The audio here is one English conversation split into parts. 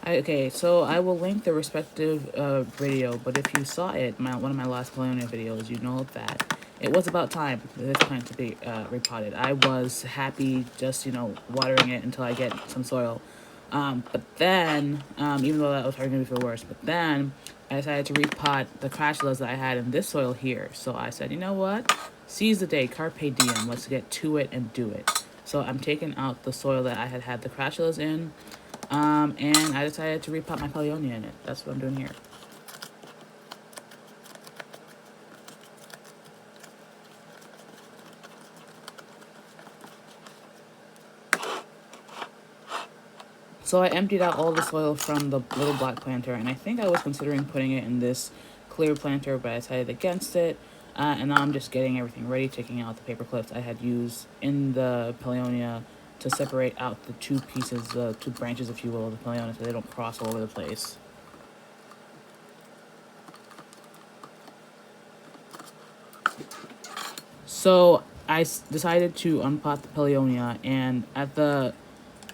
Okay, so I will link the respective video, but if you saw it, one of my last Pellionia videos, you know that it was about time for this plant to be repotted. I was happy just, watering it until I get some soil. But then, even though that was probably going to be for worse, but then I decided to repot the crassulas that I had in this soil here. So I said, you know what? Seize the day, carpe diem. Let's get to it and do it. So I'm taking out the soil that I had the crassulas in. And I decided to repot my Pellionia in it. That's what I'm doing here. So I emptied out all the soil from the little black planter, and I think I was considering putting it in this clear planter, but I decided against it. And now I'm just getting everything ready, taking out the paper clips I had used in the Pellionia to separate out the two pieces, the two branches, if you will, of the Pellionia so they don't cross all over the place. So I decided to unpot the Pellionia, and at the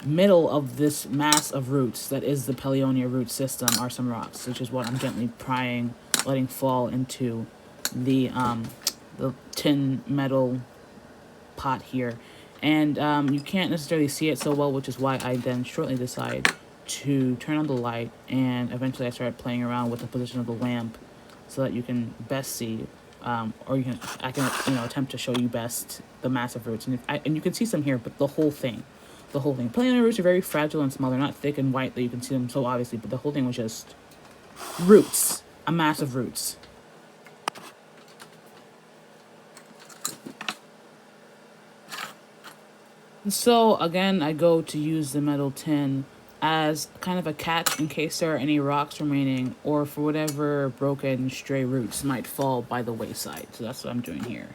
middle of this mass of roots that is the Pellionia root system are some rocks, which is what I'm gently prying, letting fall into the tin metal pot here. And you can't necessarily see it so well, which is why I then shortly decide to turn on the light, and eventually I started playing around with the position of the lamp so that you can best see, or I can attempt to show you best the massive roots, and you can see some here, but the whole thing. The whole thing. Plant roots are very fragile and small. They're not thick and white that you can see them so obviously, but the whole thing was just roots. A mass of roots. So again, I go to use the metal tin as kind of a catch in case there are any rocks remaining or for whatever broken stray roots might fall by the wayside. So that's what I'm doing here.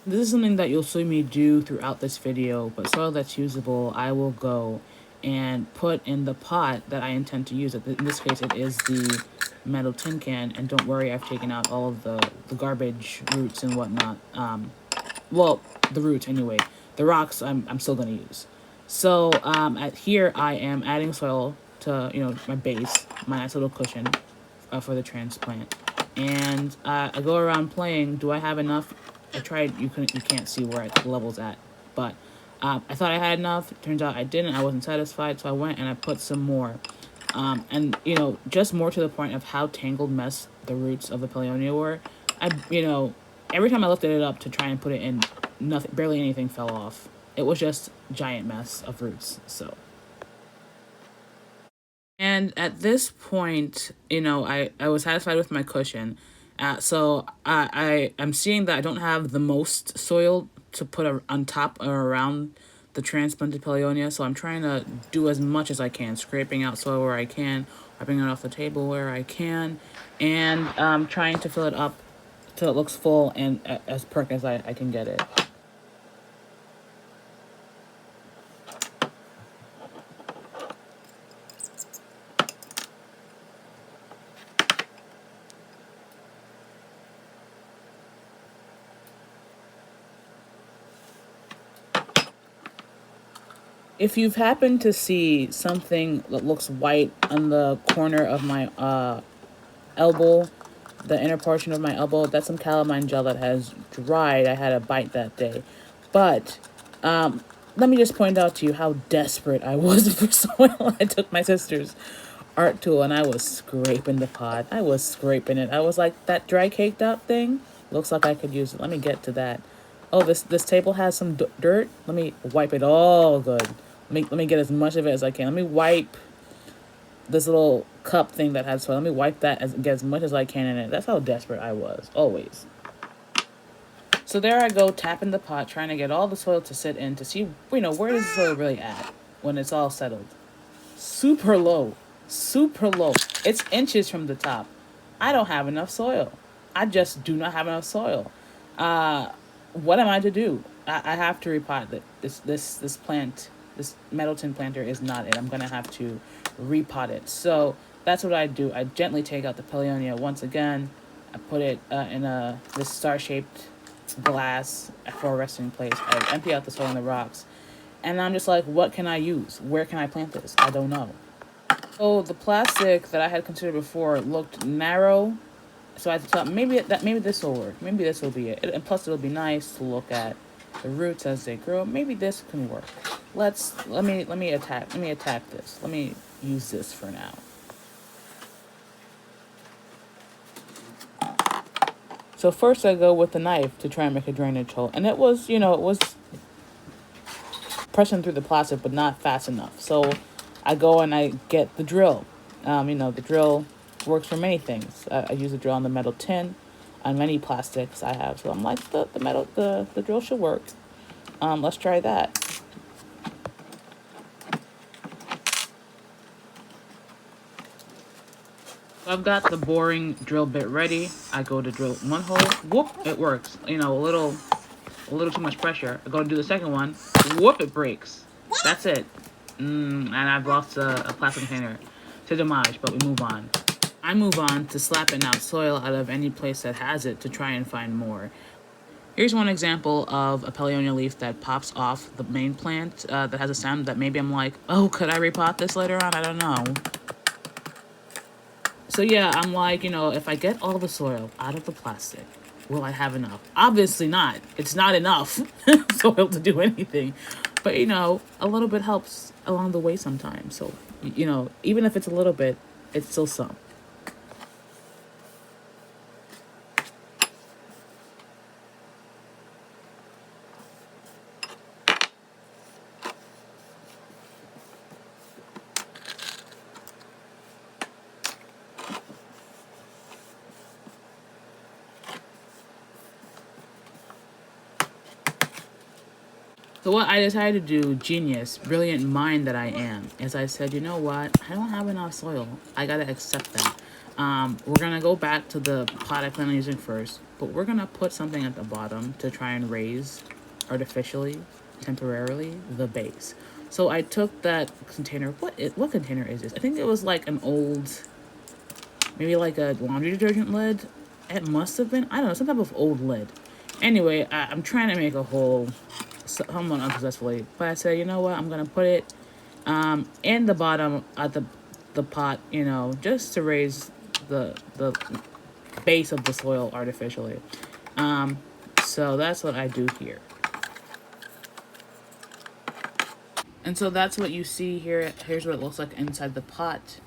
This is something that you'll see me do throughout this video, but soil that's usable, I will go and put in the pot that I intend to use. In this case, it is the metal tin can, and don't worry, I've taken out all of the garbage roots and whatnot. Well, the roots anyway. The rocks I'm still going to use. So at here, I am adding soil to, my base, my nice little cushion for the transplant. And I go around playing. Do I have enough? I tried. You can't see where the level's at, but I thought I had enough. It turns out I didn't. I wasn't satisfied, so I went and I put some more. And just more to the point of how tangled mess the roots of the Pellionia were. Every time I lifted it up to try and put it in, nothing, barely anything fell off. It was just a giant mess of roots. So. And at this point, I was satisfied with my cushion. So I'm seeing that I don't have the most soil to put on top or around the transplanted Pellionia. So I'm trying to do as much as I can, scraping out soil where I can, wiping it off the table where I can, and trying to fill it up till it looks full and as perk as I can get it. If you've happened to see something that looks white on the corner of my elbow, the inner portion of my elbow, that's some calamine gel that has dried. I had a bite that day. But let me just point out to you how desperate I was for soil. I took my sister's art tool and I was scraping the pot. I was scraping it. I was like, that dry caked up thing looks like I could use it. Let me get to that. Oh, this table has some dirt. Let me wipe it all good. Let me get as much of it as I can. Let me wipe this little cup thing that has soil. Let me wipe that and get as much as I can in it. That's how desperate I was, always. So there I go, tapping the pot, trying to get all the soil to sit in to see, where does the soil really at when it's all settled. Super low. Super low. It's inches from the top. I don't have enough soil. I just do not have enough soil. What am I to do? I have to repot this plant This metal tin planter is not it. I'm gonna have to repot it. So that's what I do. I gently take out the Pellionia once again. I put it in this star-shaped glass for a resting place. I empty out the soil and the rocks, and I'm just like, what can I use? Where can I plant this? I don't know. So the plastic that I had considered before looked narrow, so I thought maybe this will work. Maybe this will be it. And plus it'll be nice to look at the roots as they grow. Maybe this can work. Let me attack this. Let me use this for now. So first I go with the knife to try and make a drainage hole, and it was pressing through the plastic, but not fast enough. So I go and I get the drill. The drill works for many things. I use the drill on the metal tin, on many plastics I have. So I'm like, the drill should work. Let's try that. So I've got the boring drill bit ready. I go to drill one hole. Whoop, it works. A little too much pressure. I go to do the second one. Whoop, it breaks. That's it. And I've lost a plastic container to demise, but we move on. I move on to slapping out soil out of any place that has it to try and find more. Here's one example of a Pellionia leaf that pops off the main plant that has a stem that maybe I'm like, oh, could I repot this later on? I don't know. So yeah, I'm like, if I get all the soil out of the plastic, will I have enough? Obviously not. It's not enough soil to do anything. But, a little bit helps along the way sometimes. So, even if it's a little bit, it's still some. So what I decided to do, genius, brilliant mind that I am, is I said, you know what? I don't have enough soil. I gotta accept that. We're gonna go back to the pot I plan on using first, but we're gonna put something at the bottom to try and raise artificially, temporarily, the base. So I took that container. What container is this? I think it was like an old, maybe like a laundry detergent lid. It must have been. I don't know, some type of old lid. Anyway, I'm trying to make a hole somewhat unsuccessfully, but I said, you know what, I'm gonna put it in the bottom of the pot, just to raise the base of the soil artificially. So that's what I do here. And so that's what you see here. Here's what it looks like inside the pot.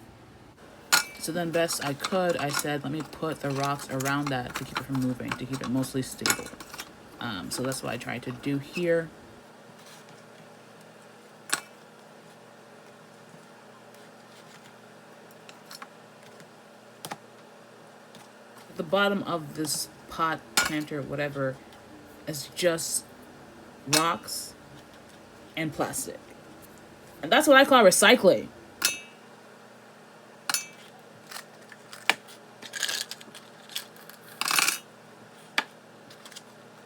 So then best I could, I said, let me put the rocks around that to keep it from moving, to keep it mostly stable. So that's what I tried to do here. The bottom of this pot, planter, whatever, is just rocks and plastic. And that's what I call recycling.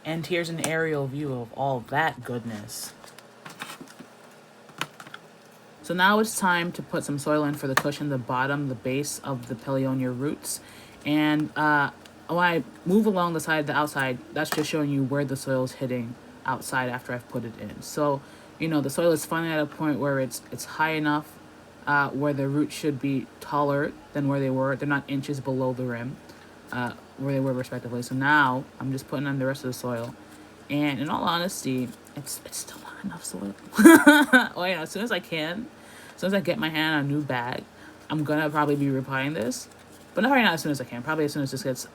And here's an aerial view of all that goodness. So now it's time to put some soil in for the cushion, the bottom, the base of the Pellionia roots. And when I move along the side, the outside, that's just showing you where the soil is hitting outside after I've put it in. So, the soil is finally at a point where it's high enough where the roots should be taller than where they were. They're not inches below the rim where they were respectively. So now I'm just putting on the rest of the soil. And in all honesty, it's still not enough soil. Well, as soon as I get my hand on a new bag, I'm gonna probably be repotting this. But not as soon as I can. Probably as soon as this gets,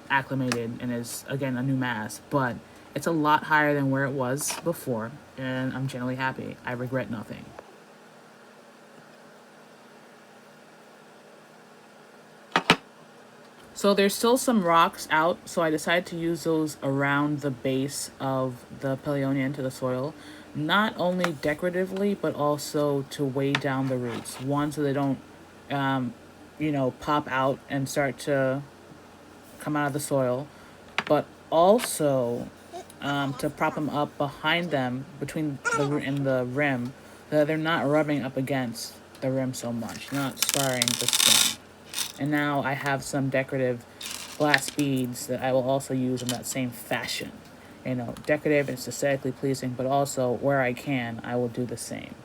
acclimated and is, again, a new mass. But it's a lot higher than where it was before. And I'm generally happy. I regret nothing. So there's still some rocks out, so I decided to use those around the base of the Pellionia into the soil. Not only decoratively, but also to weigh down the roots. One, so they don't, pop out and start to come out of the soil. But also to prop them up behind them, between the root and the rim, they're not rubbing up against the rim so much, not scarring the stem. And now I have some decorative glass beads that I will also use in that same fashion. You know, decorative and aesthetically pleasing, but also where I can, I will do the same.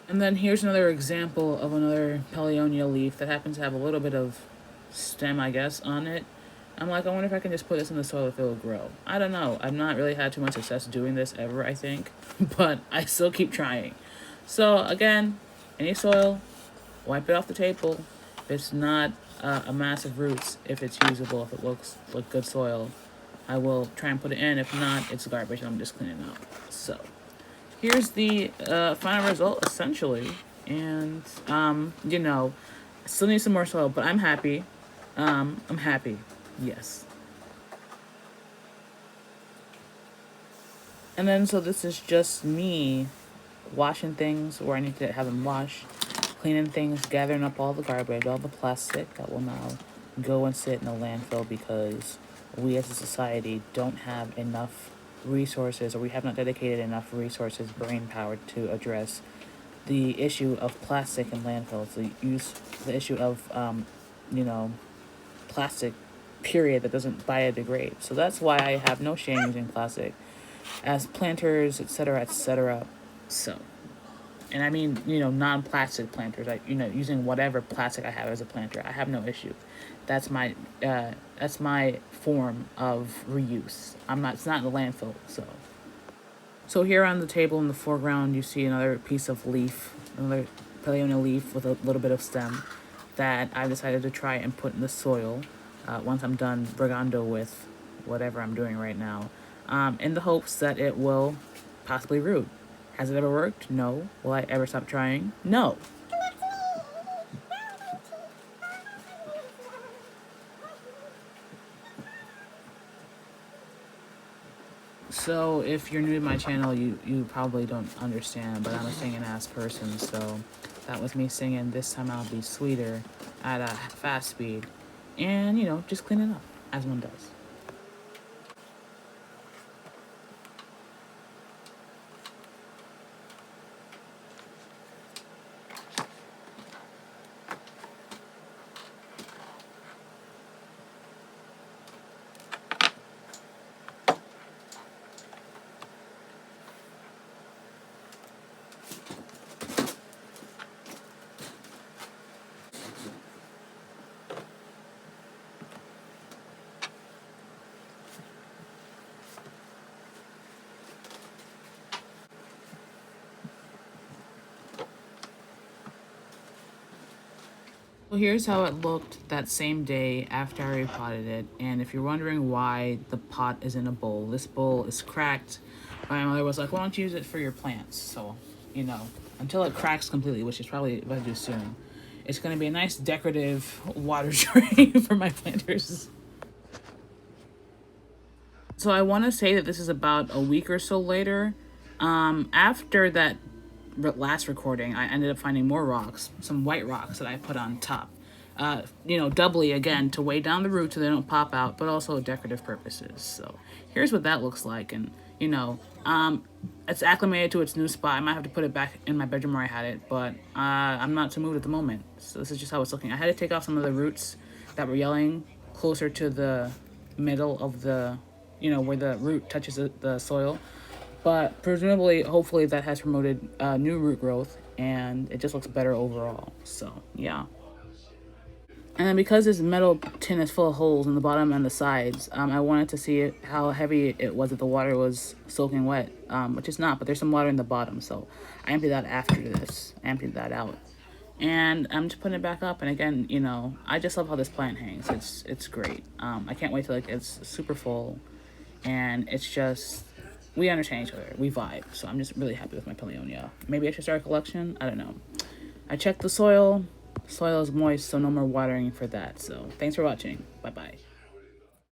And then here's another example of another Pellionia leaf that happens to have a little bit of stem, I guess, on it. I'm like, I wonder if I can just put this in the soil if it will grow. I don't know. I've not really had too much success doing this ever, I think. But I still keep trying. So, again, any soil, wipe it off the table. If it's not a mass of roots, if it's usable, if it looks like good soil, I will try and put it in. If not, it's garbage and I'm just cleaning it up. So, here's the final result, essentially. And, you know, I still need some more soil, but I'm happy. I'm happy. Yes. And then, so this is just me washing things where I need to have them washed, cleaning things, gathering up all the garbage, all the plastic that will now go and sit in the landfill because we as a society don't have enough resources, or we have not dedicated enough resources, brain power to address the issue of plastic in landfills, the issue of, you know, plastic, period, that doesn't biodegrade. So that's why I have no shame using plastic as planters, etc., etc. So, and I mean, you know, non-plastic planters. Using whatever plastic I have as a planter, I have no issue. That's my form of reuse. I'm not. It's not in the landfill. So here on the table in the foreground, you see another piece of leaf, another Pellionia leaf with a little bit of stem that I decided to try and put in the soil once I'm done brigando with whatever I'm doing right now, in the hopes that it will possibly root. Has it ever worked? No. Will I ever stop trying? No. So if you're new to my channel, you probably don't understand, but I'm a singing ass person, so that was me singing This Time I'll Be Sweeter at a fast speed. And, you know, just clean it up, as one does. Well, here's how it looked that same day after I repotted it. And if you're wondering why the pot is in a bowl, this bowl is cracked. My mother was like, why don't you use it for your plants? So, you know, until it cracks completely, which is probably about to do soon, it's going to be a nice decorative water tray for my planters. So I want to say that this is about a week or so later. After that last recording, I ended up finding more rocks, some white rocks that I put on top. Doubly again to weigh down the roots so they don't pop out, but also decorative purposes. So here's what that looks like, and it's acclimated to its new spot. I might have to put it back in my bedroom where I had it, but I'm not too moved at the moment. So this is just how it's looking. I had to take off some of the roots that were yelling closer to the middle of the, where the root touches the soil. But presumably, hopefully, that has promoted new root growth, and it just looks better overall. So, yeah. And then because this metal tin is full of holes in the bottom and the sides, I wanted to see how heavy it was if the water was soaking wet, which it's not, but there's some water in the bottom. So I emptied that after this. I emptied that out. And I'm just putting it back up. And again, I just love how this plant hangs. It's great. I can't wait till it's super full. And it's just, we understand each other. We vibe. So I'm just really happy with my Pellionia. Maybe I should start a collection. I don't know. I checked the soil. Soil is moist, so no more watering for that. So thanks for watching. Bye-bye.